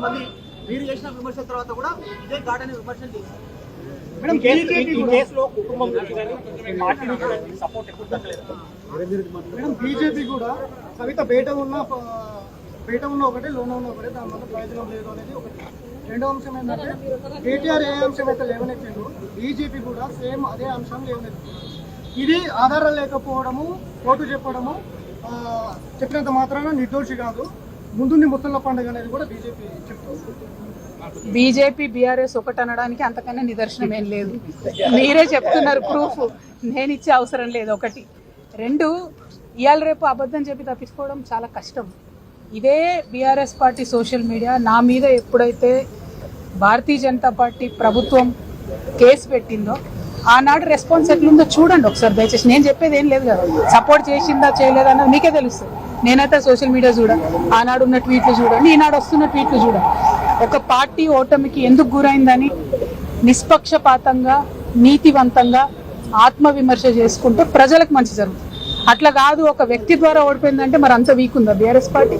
మళ్ళీ మీరు చేసిన విమర్శల తర్వాత కూడా ఇదే ఘాటని విమర్శలు చేశారు. మేడం బీజేపీ కూడా కవిత బయట ఉన్న ఒకటి లోన ఉన్న ఒకటి దానివల్ల ప్రయోజనం లేదు అనేది ఒకటి. రెండో అంశం ఏంటంటే కేటీఆర్ ఏ అంశం అయితే లేవనెత్తిండు బీజేపీ కూడా సేమ్ అదే అంశం లేవనెత్తింది. ఇది ఆధారం లేకపోవడము, కోర్టు చెప్పడము, చెప్పినంత మాత్రాన నిర్దోషి కాదు, ముందుంది ముసళ్ళ పండుగ అనేది కూడా బీజేపీ చెప్తుంది. బీజేపీ బీఆర్ఎస్ ఒకటి అనడానికి అంతకన్నా నిదర్శనం ఏం లేదు. మీరే చెప్తున్నారు ప్రూఫ్, నేను ఇచ్చే అవసరం లేదు. ఒకటి. రెండు, ఇవాళ రేపు అబద్ధం చెప్పి తప్పించుకోవడం చాలా కష్టం. ఇదే బీఆర్ఎస్ పార్టీ సోషల్ మీడియా నా మీద ఎప్పుడైతే భారతీయ జనతా పార్టీ ప్రభుత్వం కేసు పెట్టిందో ఆనాడు రెస్పాన్స్ ఎట్లుందో చూడండి ఒకసారి దయచేసి. నేను చెప్పేది ఏం లేదు కదా, సపోర్ట్ చేసిందా చేయలేదా అన్నది మీకే తెలుస్తుంది. నేనైతే సోషల్ మీడియా చూడండి, ఆనాడు ఉన్న ట్వీట్లు చూడండి, ఈనాడు వస్తున్న ట్వీట్లు చూడండి. ఒక పార్టీ ఓటమికి ఎందుకు గురైందని నిష్పక్షపాతంగా నీతివంతంగా ఆత్మవిమర్శ చేసుకుంటే ప్రజలకు మంచి జరుగుతుంది. అట్లా కాదు ఒక వ్యక్తి ద్వారా ఓడిపోయిందంటే మరి అంత వీక్ ఉందా బీఆర్ఎస్ పార్టీ?